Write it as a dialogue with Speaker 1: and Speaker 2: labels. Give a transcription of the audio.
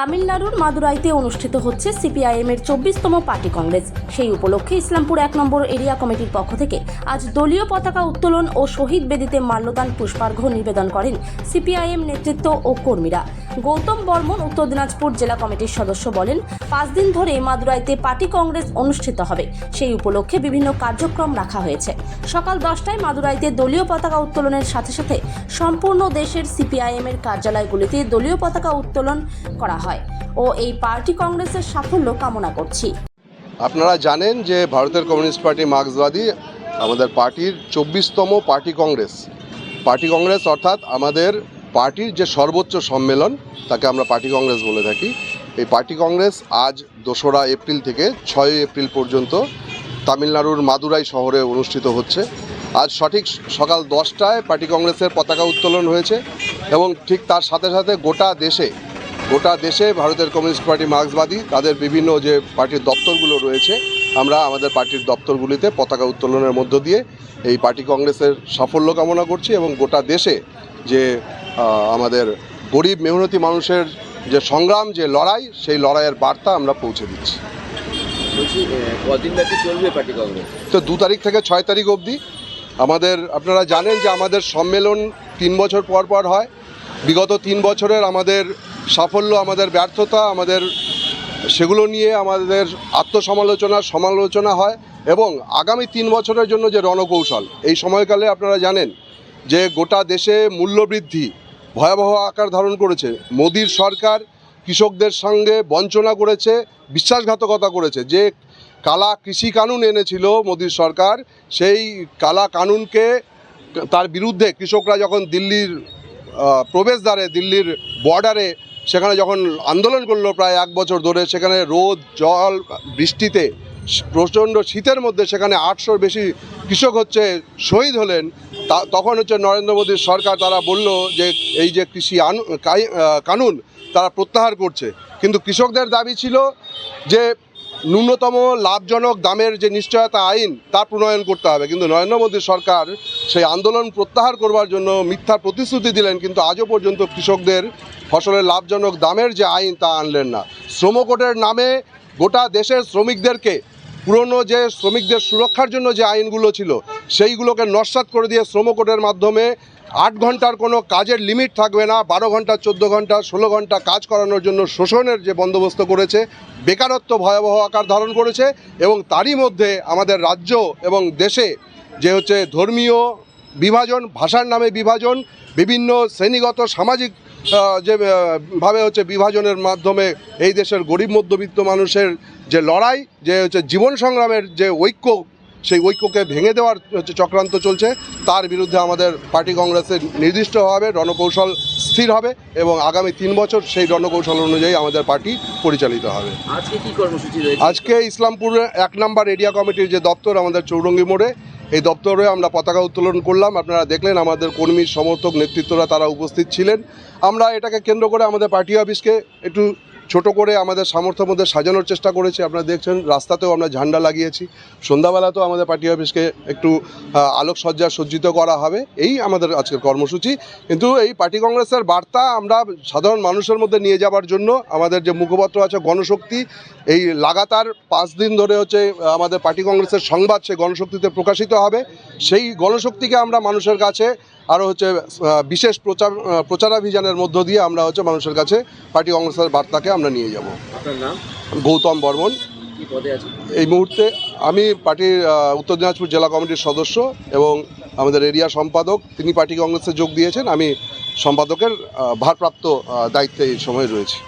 Speaker 1: তামিলনাড়ুর মাদুরাইতে অনুষ্ঠিত হচ্ছে সিপিআইএমের 24তম পার্টি কংগ্রেস। সেই উপলক্ষে ইসলামপুর 1 নম্বর এরিয়া কমিটির পক্ষ থেকে আজ দলীয় পতাকা উত্তোলন ও শহীদ বেদিতে মাল্যদান পুষ্পার্ঘ্য নিবেদন করেন সিপিআইএম নেতৃত্ব ও কর্মীরা। গৌতম বর্মন উত্তর দিনাজপুর জেলা কমিটির সদস্য বলেন, 5 দিন ধরে মাদুরাইতে পার্টি কংগ্রেস অনুষ্ঠিত হবে। সেই উপলক্ষে বিভিন্ন কার্যক্রম রাখা হয়েছে। সকাল 10টায় মাদুরাইতে দলীয় পতাকা উত্তোলনের সাথে সাথে সম্পূর্ণ দেশের সিপিআইএমের কার্যালয়গুলিতে দলীয় পতাকা উত্তোলন করা হয় ও এই পার্টি কংগ্রেসের সাফল্য কামনা করছি।
Speaker 2: আপনারা জানেন যে ভারতের কমিউনিস্ট পার্টি মার্ক্সবাদী আমাদের পার্টির 24তম পার্টি কংগ্রেস অর্থাৎ আমাদের পার্টির যে সর্বোচ্চ সম্মেলন, তাকে আমরা পার্টি কংগ্রেস বলে থাকি। এই পার্টি কংগ্রেস আজ 2রা এপ্রিল থেকে 6 এপ্রিল পর্যন্ত তামিলনাড়ুর মাদুরাই শহরে অনুষ্ঠিত হচ্ছে। আজ সঠিক সকাল 10টায় পার্টি কংগ্রেসের পতাকা উত্তোলন হয়েছে এবং ঠিক তার সাথে সাথে গোটা দেশে ভারতের কমিউনিস্ট পার্টি মার্ক্সবাদী তাদের বিভিন্ন যে পার্টির দপ্তরগুলো রয়েছে, আমরা আমাদের পার্টির দপ্তরগুলিতে পতাকা উত্তোলনের মধ্য দিয়ে এই পার্টি কংগ্রেসের সাফল্য কামনা করছি এবং গোটা দেশে যে আমাদের গরিব মেহনতি মানুষের যে সংগ্রাম, যে লড়াই, সেই লড়াইয়ের বার্তা আমরা পৌঁছে দিচ্ছি।
Speaker 3: কদিন ব্যাপী চলবে পার্টি কংগ্রেস?
Speaker 2: তো 2 তারিখ থেকে 6 তারিখ অবধি আপনারা জানেন যে আমাদের সম্মেলন 3 বছর পর হয়। বিগত 3 বছরের আমাদের সাফল্য, আমাদের ব্যর্থতা, সেগুলো নিয়ে আমাদের সমালোচনা হয় এবং আগামী 3 বছরের জন্য যে রণকৌশল, এই সময়কালে আপনারা জানেন যে গোটা দেশে মূল্যবৃদ্ধি ভয়াবহ আকার ধারণ করেছে। মোদির সরকার কৃষকদের সঙ্গে বঞ্চনা করেছে, বিশ্বাসঘাতকতা করেছে। যে কালা কৃষি কানুন এনেছিল মোদির সরকার, সেই কালা কানুনকে তার বিরুদ্ধে কৃষকরা যখন দিল্লির প্রবেশদ্বারে, দিল্লির বর্ডারে সেখানে যখন আন্দোলন করলো প্রায় 1 বছর ধরে, সেখানে রোদ, জল, বৃষ্টিতে, প্রচণ্ড শীতের মধ্যে সেখানে 800-র বেশি কৃষক শহীদ হলেন। তখন নরেন্দ্র মোদীর সরকার তারা বলল যে এই যে কৃষি কানুন তারা প্রত্যাহার করছে, কিন্তু কৃষকদের দাবি ছিল যে ন্যূনতম লাভজনক দামের যে নিশ্চয়তা আইন তা প্রণয়ন করতে হবে। কিন্তু নরেন্দ্র মোদী সরকার সেই আন্দোলন প্রত্যাহার করবার জন্য মিথ্যা প্রতিশ্রুতি দিলেন, কিন্তু আজও পর্যন্ত কৃষকদের ফসলের লাভজনক দামের যে আইন তা আনলেন না। শ্রম কোডের নামে গোটা দেশের শ্রমিকদেরকে, পুরনো যে শ্রমিকদের সুরক্ষার জন্য যে আইনগুলো ছিল সেইগুলোকে নস্যাৎ করে দিয়ে শ্রম কোডের মাধ্যমে 8 ঘন্টার কোনো কাজের লিমিট থাকবে না, 12 ঘন্টা, 14 ঘন্টা, 16 ঘন্টা কাজ করানোর জন্য শোষণের যে বন্দোবস্ত করেছে, বেকারত্ব ভয়াবহ আকার ধারণ করেছে এবং তারই মধ্যে আমাদের রাজ্য এবং দেশে যে ধর্মীয় বিভাজন, ভাষার নামে বিভাজন, বিভিন্ন শ্রেণীগত সামাজিক যেভাবে বিভাজনের মাধ্যমে এই দেশের গরিব মধ্যবিত্ত মানুষের যে লড়াই, যে জীবন সংগ্রামের যে ঐক্য, সেই ঐক্যকে ভেঙে দেওয়ার চক্রান্ত চলছে। তার বিরুদ্ধে আমাদের পার্টি কংগ্রেসের নির্দিষ্টভাবে রণকৌশল স্থির হবে এবং আগামী 3 বছর সেই রণকৌশল অনুযায়ী আমাদের পার্টি পরিচালিত হবে।
Speaker 3: আজকে কি কর্মসূচি রয়েছে?
Speaker 2: আজকে ইসলামপুরের 1 নম্বর এরিয়া কমিটির যে দপ্তর আমাদের চৌরঙ্গি মোড়ে, এই দপ্তরে আমরা পতাকা উত্তোলন করলাম। আপনারা দেখলেন আমাদের কর্মী, সমর্থক, নেতৃত্বরা তারা উপস্থিত ছিলেন। আমরা এটাকে কেন্দ্র করে আমাদের পার্টি অফিসকে একটু ছোট করে আমাদের সামর্থ্যের মধ্যে সাজানোর চেষ্টা করেছি। আপনারা দেখছেন রাস্তাতেও আমরা ঝান্ডা লাগিয়েছি। সন্ধ্যাবেলাতেও আমাদের পার্টি অফিসকে একটু আলোকসজ্জা সজ্জিত করা হবে। এই আমাদের আজকের কর্মসূচি। কিন্তু এই পার্টি কংগ্রেসের বার্তা আমরা সাধারণ মানুষের মধ্যে নিয়ে যাওয়ার জন্য আমাদের যে মুখপত্র আছে গণশক্তি, এই লাগাতার 5 দিন ধরে আমাদের পার্টি কংগ্রেসের সংবাদ সেই গণশক্তিতে প্রকাশিত হবে। সেই গণশক্তিকে আমরা মানুষের কাছে আরও বিশেষ প্রচারাভিযানের মধ্য দিয়ে আমরা মানুষের কাছে পার্টি কংগ্রেসের বার্তাকে আমরা নিয়ে যাব।
Speaker 3: আপনার নাম?
Speaker 2: গৌতম বর্মন।
Speaker 3: কি পদে আছেন?
Speaker 2: এই মুহূর্তে আমি পার্টির উত্তর দিনাজপুর জেলা কমিটির সদস্য এবং আমাদের এরিয়া সম্পাদক, তিনি পার্টি কংগ্রেসে যোগ দিয়েছেন। আমি সম্পাদকের ভারপ্রাপ্ত দায়িত্বে এই সময় রয়েছি।